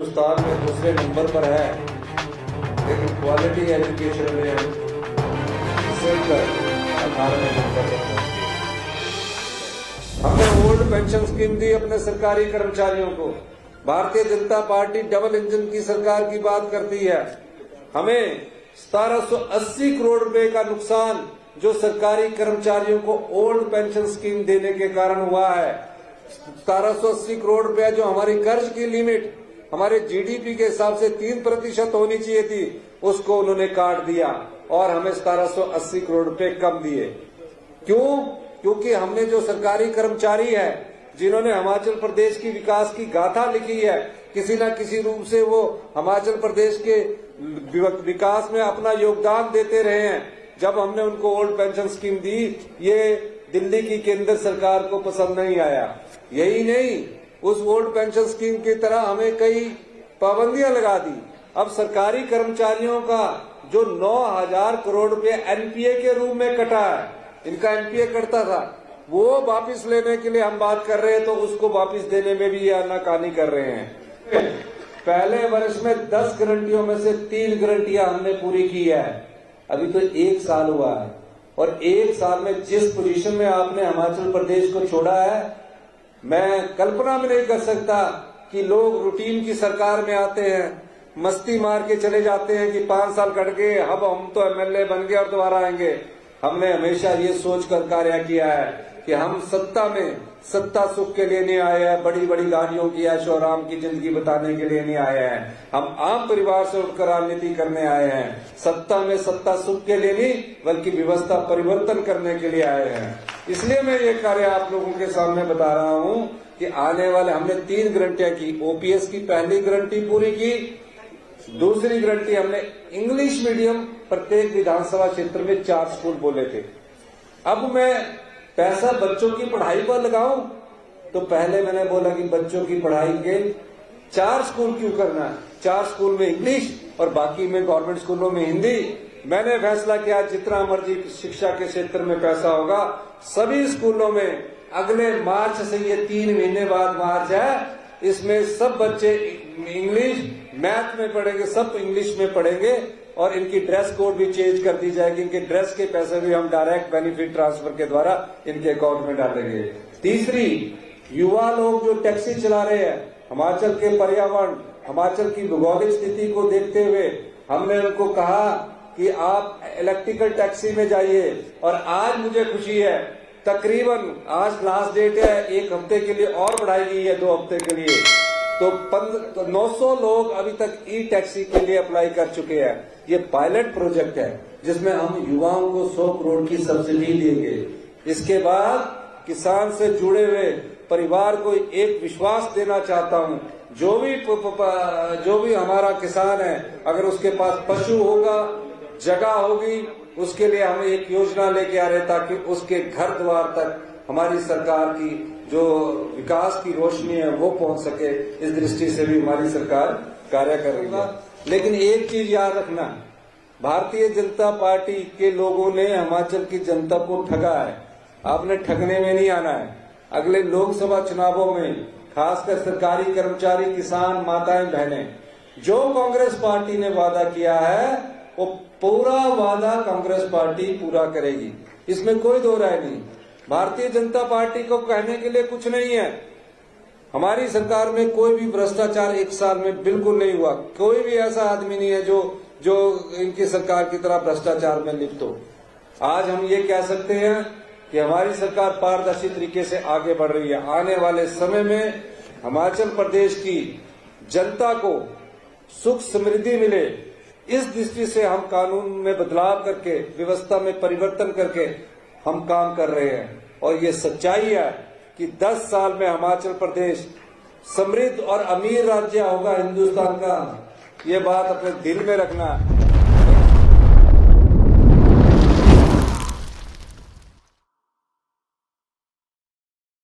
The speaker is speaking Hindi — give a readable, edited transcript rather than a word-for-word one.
हिंदुस्तान में दूसरे नंबर पर है, लेकिन क्वालिटी एजुकेशन में हम सिलकर 18वें नंबर पर पहुंचे। हमने ओल्ड पेंशन स्कीम दी अपने सरकारी कर्मचारियों को। Bharatiya Janata party double engine की सरकार की बात करती है। हमें 1780 करोड़ रुपए का नुकसान जो सरकारी कर्मचारियों को ओल्ड पेंशन स्कीम देने के कारण हुआ है, 1780 करोड़ रुपया जो हमारी कर्ज की लिमिट हमारे जीडीपी के हिसाब से 3% होनी चाहिए थी, उसको उन्होंने काट दिया और हमें 1780 करोड़ रुपए कम दिए। क्यों? क्योंकि हमने जो सरकारी कर्मचारी है जिन्होंने हिमाचल प्रदेश की विकास की गाथा लिखी है, किसी न किसी रूप से वो हिमाचल प्रदेश के विकास में अपना योगदान देते रहे हैं। जब हमने उनको ओल्ड पेंशन स्कीम दी, ये दिल्ली की केंद्र सरकार को पसंद नहीं आया। यही नहीं, उस ओल्ड पेंशन स्कीम की तरह हमें कई पाबंदियां लगा दी। अब सरकारी कर्मचारियों का जो 9000 करोड़ रुपए एनपीए के रूप में कटा है, इनका एनपीए कटता था, वो वापिस लेने के लिए हम बात कर रहे हैं, तो उसको वापिस देने में भी ये आनाकानी कर रहे हैं। पहले वर्ष में 10 गारंटियों में से 3 गारंटियां हमने पूरी की है। अभी तो 1 साल हुआ है और 1 साल में जिस पोजीशन में आपने हिमाचल प्रदेश को छोड़ा है, मैं कल्पना में नहीं कर सकता कि लोग रूटीन की सरकार में आते हैं, मस्ती मार के चले जाते हैं कि 5 साल कट गए, अब हम तो एमएलए बन गए और दोबारा आएंगे। हमने हमेशा ये सोचकर कार्य किया है कि हम सत्ता में सत्ता सुख के लिए नहीं आए हैं, बड़ी बड़ी गाड़ियों की ऐशो आराम की जिंदगी बताने के लिए नहीं आए हैं। हम आम परिवार से उठकर राजनीति करने आए हैं। सत्ता में सत्ता सुख के लिए नहीं, बल्कि व्यवस्था परिवर्तन करने के लिए आए हैं। इसलिए मैं ये कार्य आप लोगों के सामने बता रहा हूँ कि आने वाले हमने 3 गारंटियां की। ओपीएस की पहली गारंटी पूरी की, दूसरी गारंटी हमने इंग्लिश मीडियम प्रत्येक विधानसभा क्षेत्र में 4 स्कूल बोले थे। अब मैं पैसा बच्चों की पढ़ाई पर लगाऊं, तो पहले मैंने बोला कि बच्चों की पढ़ाई के 4 स्कूल क्यों करना है, 4 स्कूल में इंग्लिश और बाकी में गवर्नमेंट स्कूलों में हिंदी। मैंने फैसला किया जितना मर्जी शिक्षा के क्षेत्र में पैसा होगा, सभी स्कूलों में अगले मार्च से, ये 3 महीने बाद मार्च है, इसमें सब बच्चे इंग्लिश मैथ में पढ़ेंगे, सब इंग्लिश में पढ़ेंगे और इनकी ड्रेस कोड भी चेंज कर दी जाएगी। इनके ड्रेस के पैसे भी हम डायरेक्ट बेनिफिट ट्रांसफर के द्वारा इनके अकाउंट में डालेंगे। तीसरी, युवा लोग जो टैक्सी चला रहे हैं, हिमाचल के पर्यावरण, हिमाचल की भौगोलिक स्थिति को देखते हुए हमने उनको कहा कि आप इलेक्ट्रिकल टैक्सी में जाइए। और आज मुझे खुशी है, तकरीबन आज लास्ट डेट है, 1 हफ्ते के लिए और बढ़ाई गई है, 2 हफ्ते के लिए, तो 900 लोग अभी तक ई टैक्सी के लिए अप्लाई कर चुके हैं। ये पायलट प्रोजेक्ट है जिसमें हम युवाओं को 100 करोड़ की सब्सिडी देंगे। इसके बाद किसान से जुड़े हुए परिवार को एक विश्वास देना चाहता हूं, जो भी हमारा किसान है, अगर उसके पास पशु होगा, जगह होगी, उसके लिए हम एक योजना लेके आ रहे ताकि उसके घर द्वार तक हमारी सरकार की जो विकास की रोशनी है वो पहुंच सके। इस दृष्टि से भी हमारी सरकार कार्य कर रही है। लेकिन एक चीज याद रखना, भारतीय जनता पार्टी के लोगों ने हिमाचल की जनता को ठगा है। आपने ठगने में नहीं आना है। अगले लोकसभा चुनावों में खासकर सरकारी कर्मचारी, किसान, माताएं, बहनें, जो कांग्रेस पार्टी ने वादा किया है वो पूरा वादा कांग्रेस पार्टी पूरा करेगी, इसमें कोई दो राय नहीं। भारतीय जनता पार्टी को कहने के लिए कुछ नहीं है। हमारी सरकार में कोई भी भ्रष्टाचार 1 साल में बिल्कुल नहीं हुआ। कोई भी ऐसा आदमी नहीं है जो इनकी सरकार की तरह भ्रष्टाचार में लिप्त हो। आज हम ये कह सकते हैं कि हमारी सरकार पारदर्शी तरीके से आगे बढ़ रही है। आने वाले समय में हिमाचल प्रदेश की जनता को सुख समृद्धि मिले, इस दृष्टि से हम कानून में बदलाव करके, व्यवस्था में परिवर्तन करके हम काम कर रहे हैं। और ये सच्चाई है कि 10 साल में हिमाचल प्रदेश समृद्ध और अमीर राज्य होगा हिंदुस्तान का। ये बात अपने दिल में रखना।